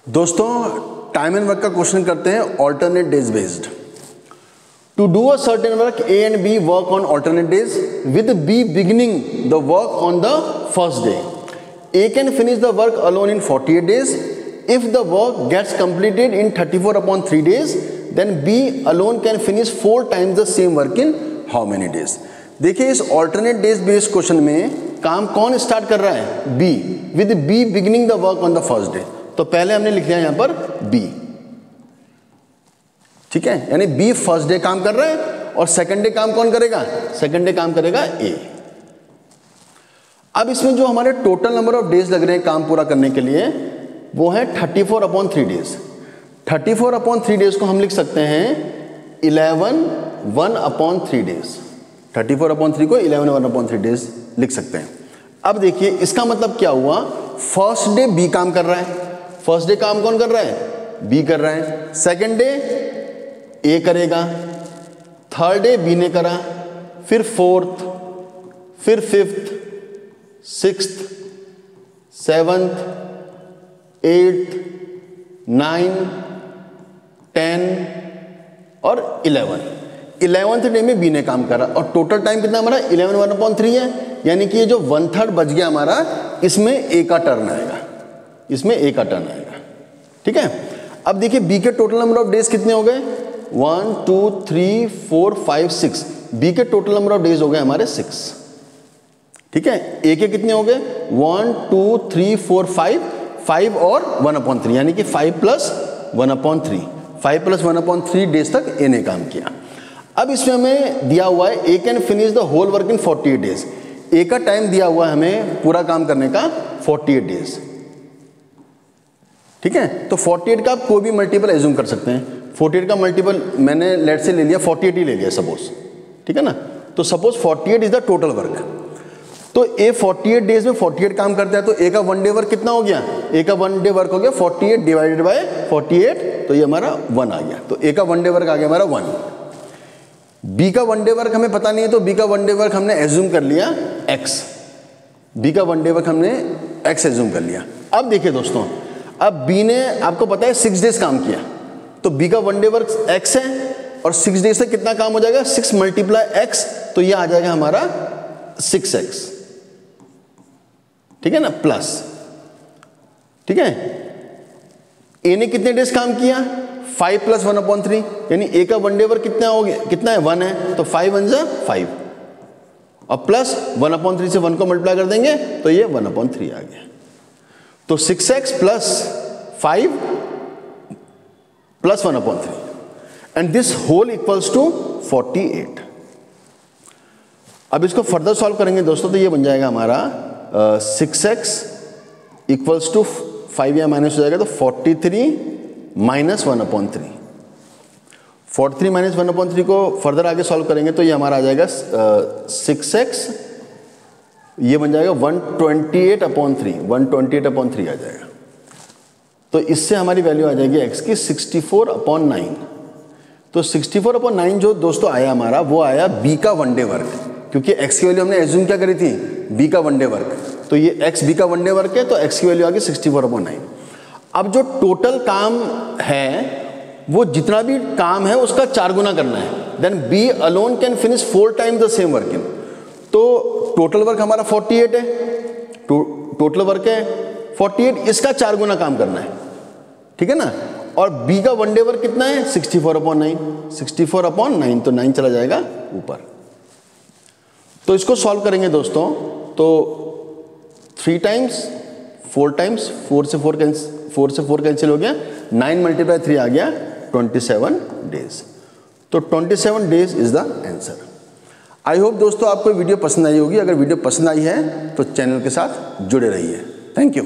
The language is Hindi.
दोस्तों टाइम एंड वर्क का क्वेश्चन करते हैं alternate days based. To do a certain work A and B work on alternate days with B beginning the work on the first day. A can finish the work alone in 48 days. If the work gets completed in 34/3 days, then B alone can finish 4 times the same work in how many days? देखिए इस ऑल्टरनेट डेज बेस्ड क्वेश्चन में काम कौन स्टार्ट कर रहा है? B, with B beginning the work on the first day. तो पहले हमने लिख लिया यहां पर बी, ठीक है, यानी बी फर्स्ट डे काम कर रहा है और सेकंड डे काम कौन करेगा? सेकंड डे काम करेगा ए। अब इसमें जो हमारे टोटल नंबर ऑफ डेज लग रहे हैं काम पूरा करने के लिए वो है 34/3 डेज। 34/3 डेज को हम लिख सकते हैं 11/1/3 डेज। 34/3 को 11/1/3 डेज लिख सकते हैं। अब देखिए इसका मतलब क्या हुआ? फर्स्ट डे बी काम कर रहा है। फर्स्ट डे काम कौन कर रहा है? बी कर रहा है। सेकंड डे ए करेगा, थर्ड डे बी ने करा, फिर फोर्थ, फिर फिफ्थ, सिक्स्थ, सेवंथ, 8th, 9, 10 और 11th डे में बी ने काम करा और टोटल टाइम कितना हमारा 11/1/3 है, यानी कि ये जो 1/3 बच गया हमारा, इसमें ए का टर्न आएगा, इसमें ए का टर्न आएगा, ठीक है। अब देखिए बी के टोटल नंबर ऑफ डेज कितने हो गए? 1 2 3 4 5 6। बी के टोटल नंबर ऑफ डेज हो गए हमारे 6, ठीक है। ए के कितने हो गए? 1 2 3 4 5 और 1/3, यानी कि 5 + 1/3, 5 + 1/3 डेज तक ए ने काम किया। अब इसमें हमें दिया हुआ है A can finish the whole work in 48 days. A का टाइम दिया हुआ है हमें पूरा काम करने का 48 डेज, ठीक है। तो 48 का आप कोई भी मल्टीपल एज्यूम कर सकते हैं। 48 का मल्टीपल मैंने लेट से ले लिया 48 ही ले लिया सपोज, ठीक है ना। तो suppose 48 is the total work. तो ए 48 डेज में 48 काम करता है, तो ए का 1 डे वर्क कितना हो गया? ए का 1 डे वर्क हो गया 48 डिवाइडेड बाय 48, तो ये हमारा 1 आ गया। तो ए का 1 डे वर्क आ गया हमारा 1। बी का 1 डे वर्क हमें पता नहीं है, तो बी का 1 डे वर्क हमने एज्यूम कर लिया x। बी का 1 डे वर्क हमने x एज्यूम कर लिया। अब देखिए दोस्तों, अब बी ने आपको पता है 6 डेज काम किया, तो बी का 1 डे वर्क x है और 6 डेज से कितना काम हो जाएगा? 6 × x, तो ये आ जाएगा हमारा 6x, ठीक है ना, प्लस, ठीक है। ए ने कितने डेज काम किया? 5 + 1/3, यानी ए का 1 डे वर्क कितना हो गया? कितना है? 1 है, तो 5 × 5 और प्लस 1/3 से 1 को मल्टीप्लाई कर देंगे तो ये 1/3 आ गया। तो 6x + 5 + 1/3 and this whole equals to 48। अब इसको फर्दर सॉल्व करेंगे दोस्तों, तो ये बन जाएगा हमारा 6x = 5 या माइनस हो जाएगा, तो 43 - 1/3। 43 - 1/3 को फर्दर आगे सॉल्व करेंगे तो ये हमारा आ जाएगा 6x, ये बन जाएगा 128/3, 128/3 आ जाएगा। तो इससे हमारी वैल्यू आ जाएगी x की 64/9। तो 64/9 जो दोस्तों आया हमारा, वो आया b का 1 डे वर्क, क्योंकि x की वैल्यू हमने एज्यूम क्या करी थी? b का 1 डे वर्क। तो ये x b का 1 डे वर्क है, तो x की वैल्यू आ गई 64/9। अब जो टोटल काम है, वो जितना भी काम है उसका 4 गुना करना है। Then b alone can finish 4 times the same work in. तो टोटल वर्क हमारा 48 है, टोटल वर्क है 48, इसका 4 गुना काम करना है, ठीक है ना। और b का 1 डे वर्क कितना है? 64/9, 64/9, तो 9 चला जाएगा ऊपर। तो इसको सॉल्व करेंगे दोस्तों, तो 3 टाइम्स 4 टाइम्स 4 से 4 कैंसिल हो गया, 9 × 3 आ गया 27 डेज। तो 27 days is the answer. I hope दोस्तों आपको वीडियो पसंद आई होगी। अगर वीडियो पसंद आई है तो चैनल के साथ जुड़े रहिए। Thank you.